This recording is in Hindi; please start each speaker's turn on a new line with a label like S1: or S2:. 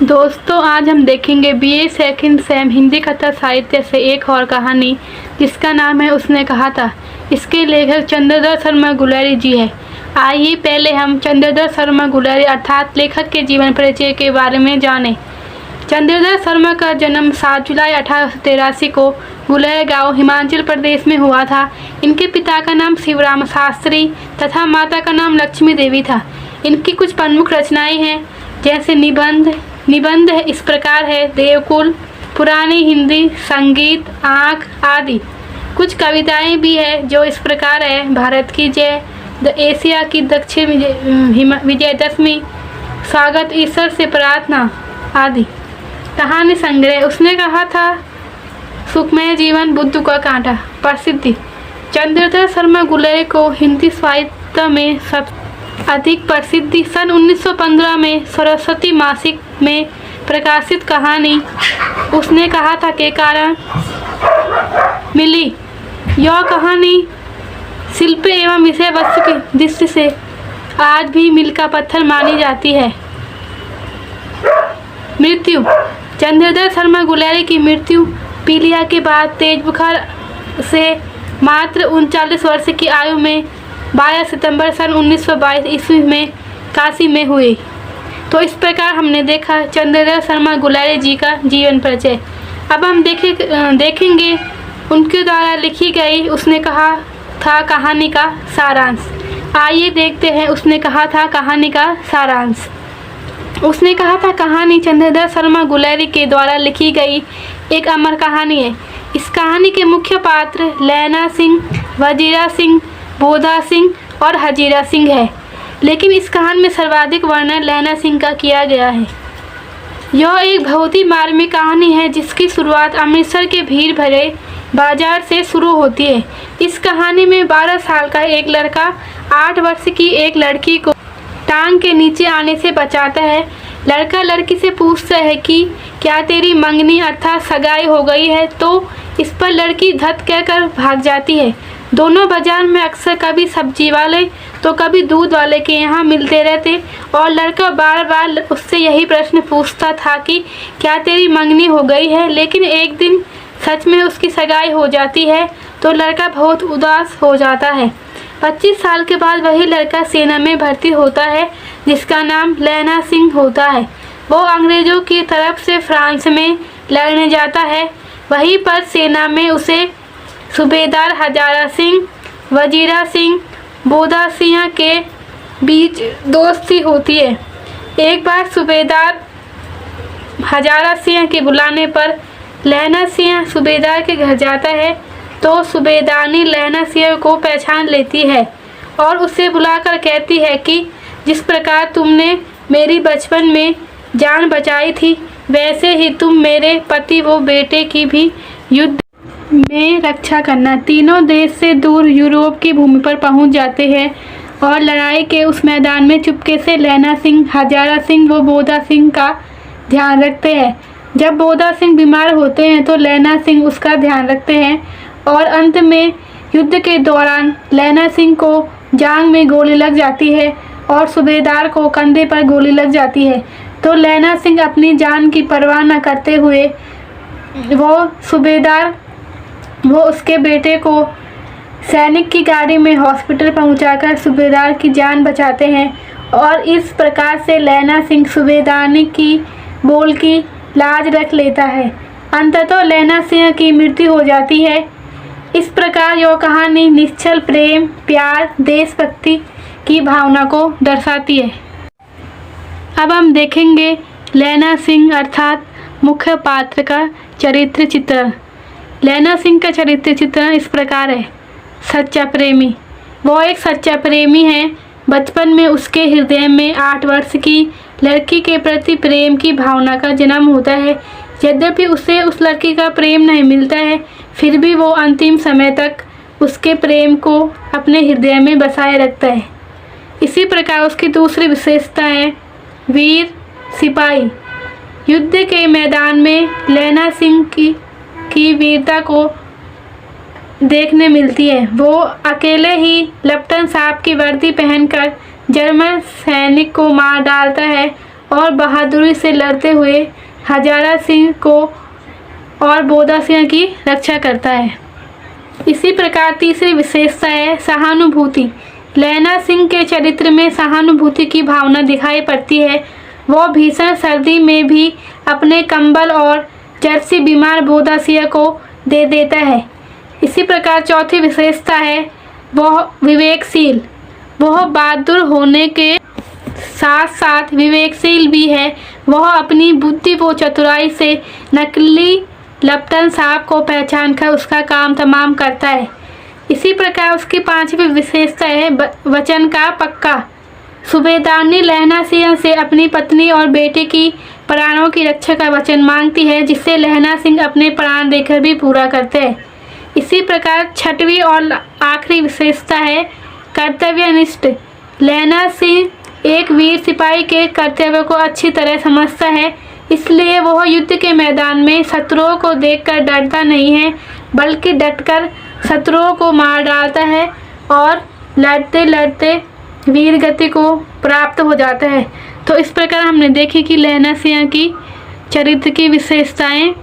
S1: दोस्तों, आज हम देखेंगे बीए सेकंड सेम हिंदी कथा साहित्य से एक और कहानी जिसका नाम है उसने कहा था। इसके लेखक चंद्रधर शर्मा गुलेरी जी है। आइए पहले हम चंद्रधर शर्मा गुलेरी अर्थात लेखक के जीवन परिचय के बारे में जानें। चंद्रधर शर्मा का जन्म 7 जुलाई 1883 को गुलेर गांव हिमाचल प्रदेश में हुआ था। इनके पिता का नाम शिवराम शास्त्री तथा माता का नाम लक्ष्मी देवी था। इनकी कुछ प्रमुख रचनाएं हैं जैसे निबंध इस प्रकार है, देवकुल, पुरानी हिंदी, संगीत, आँख आदि। कुछ कविताएं भी है जो इस प्रकार है, भारत की जय, द एशिया की दक्षिण विजयदशमी, स्वागत, ईश्वर से प्रार्थना आदि। कहानी संग्रह उसने कहा था, सुखमय जीवन, बुद्ध का कांटा। प्रसिद्धि चंद्रधर शर्मा गुलेरी को हिंदी साहित्य में सब अधिक प्रसिद्धि सन 1915 में सरस्वती मासिक में प्रकाशित कहानी उसने कहा था के कारण मिली। यह कहानी शिल्प एवं विषय वस्तु की दृष्टि से आज भी मील का पत्थर मानी जाती है। मृत्यु चंद्रधर शर्मा गुलेरी की मृत्यु पीलिया के बाद तेज बुखार से मात्र 39 वर्ष की आयु में 12 सितंबर सन 1922 ईस्वी में काशी में हुई। तो इस प्रकार हमने देखा चंद्रधर शर्मा गुलेरी जी का जीवन परिचय। अब हम देखेंगे उनके द्वारा लिखी गई उसने कहा था कहानी का सारांश। आइए देखते हैं उसने कहा था कहानी का सारांश। उसने कहा था कहानी चंद्रधर शर्मा गुलेरी के द्वारा लिखी गई एक अमर कहानी है। इस कहानी के मुख्य पात्र लैना सिंह, वजीरा सिंह, बोधा सिंह और हजीरा सिंह है, लेकिन इस कहानी में सर्वाधिक वर्णन लैना सिंह का किया गया है। यह एक बहुत ही मार्मिक कहानी है जिसकी शुरुआत अमृतसर के भीड़ भरे बाजार से शुरू होती है। इस कहानी में 12 साल का एक लड़का 8 वर्ष की एक लड़की को टांग के नीचे आने से बचाता है। लड़का लड़की से पूछता है कि क्या तेरी मंगनी अर्थात सगाई हो गई है, तो इस पर लड़की धत कहकर भाग जाती है। दोनों बाजार में अक्सर कभी सब्जी वाले तो कभी दूध वाले के यहाँ मिलते रहते और लड़का बार बार उससे यही प्रश्न पूछता था कि क्या तेरी मंगनी हो गई है। लेकिन एक दिन सच में उसकी सगाई हो जाती है तो लड़का बहुत उदास हो जाता है। 25 साल के बाद वही लड़का सेना में भर्ती होता है जिसका नाम लैना सिंह होता है। वो अंग्रेज़ों की तरफ से फ्रांस में लड़ने जाता है। वहीं पर सेना में उसे सूबेदार हजारा सिंह, वजीरा सिंह, बोधा सिंह के बीच दोस्ती होती है। एक बार सूबेदार हजारा सिंह के बुलाने पर लैना सिंह सूबेदार के घर जाता है तो सूबेदारनी लैना सिंह को पहचान लेती है और उसे बुलाकर कहती है कि जिस प्रकार तुमने मेरी बचपन में जान बचाई थी वैसे ही तुम मेरे पति व बेटे की भी युद्ध में रक्षा करना। तीनों देश से दूर यूरोप की भूमि पर पहुंच जाते हैं और लड़ाई के उस मैदान में चुपके से लैना सिंह, हजारा सिंह व बोधा सिंह का ध्यान रखते हैं। जब बोधा सिंह बीमार होते हैं तो लैना सिंह उसका ध्यान रखते हैं और अंत में युद्ध के दौरान लैना सिंह को जांघ में गोली लग जाती है और सूबेदार को कंधे पर गोली लग जाती है। तो लैना सिंह अपनी जान की परवाह न करते हुए वो उसके बेटे को सैनिक की गाड़ी में हॉस्पिटल पहुंचाकर सूबेदार की जान बचाते हैं और इस प्रकार से लैना सिंह सूबेदारनी की बोल की लाज रख लेता है। अंततः लैना सिंह की मृत्यु हो जाती है। इस प्रकार यह कहानी निश्चल प्रेम, प्यार, देशभक्ति की भावना को दर्शाती है। अब हम देखेंगे लैना सिंह अर्थात मुख्य पात्र का चरित्र चित्रण। लैना सिंह का चरित्र चित्रण इस प्रकार है। सच्चा प्रेमी, वो एक सच्चा प्रेमी है। बचपन में उसके हृदय में 8 वर्ष की लड़की के प्रति प्रेम की भावना का जन्म होता है। यद्यपि उसे उस लड़की का प्रेम नहीं मिलता है, फिर भी वो अंतिम समय तक उसके प्रेम को अपने हृदय में बसाए रखता है। इसी प्रकार उसकी दूसरी विशेषता है वीर सिपाही। युद्ध के मैदान में लैना सिंह की वीरता को देखने मिलती है। वो अकेले ही लेफ्टिनेंट साहब की वर्दी पहनकर जर्मन सैनिक को मार डालता है और बहादुरी से लड़ते हुए हजारा सिंह को और बोधा सिंह की रक्षा करता है। इसी प्रकार तीसरी विशेषता है सहानुभूति। लैला सिंह के चरित्र में सहानुभूति की भावना दिखाई पड़ती है। वह भीषण सर्दी में भी अपने कंबल और जर्सी बीमार बोधा सिंह को दे देता है। इसी प्रकार चौथी विशेषता है वह विवेकशील। वह बहादुर होने के साथ साथ विवेकशील भी है। वह अपनी बुद्धि व चतुराई से नकली लपटन सांप को पहचानकर उसका काम तमाम करता है। इसी प्रकार उसकी पांचवी विशेषता है वचन का पक्का। सूबेदार ने लैला सिंह से अपनी पत्नी और बेटे की प्राणों की रक्षा का वचन मांगती है, जिससे लैला सिंह अपने प्राण देकर भी पूरा करते हैं। इसी प्रकार छठवीं और आखिरी विशेषता है कर्तव्यनिष्ठ। लैला सिंह एक वीर सिपाही के कर्तव्य को अच्छी तरह समझता है, इसलिए वह युद्ध के मैदान में शत्रुओं को देखकर डरता नहीं है, बल्कि डटकर शत्रुओं को मार डालता है और लड़ते लड़ते वीर गति को प्राप्त हो जाता है। तो इस प्रकार हमने देखी कि लैला सिंह की चरित्र की विशेषताएं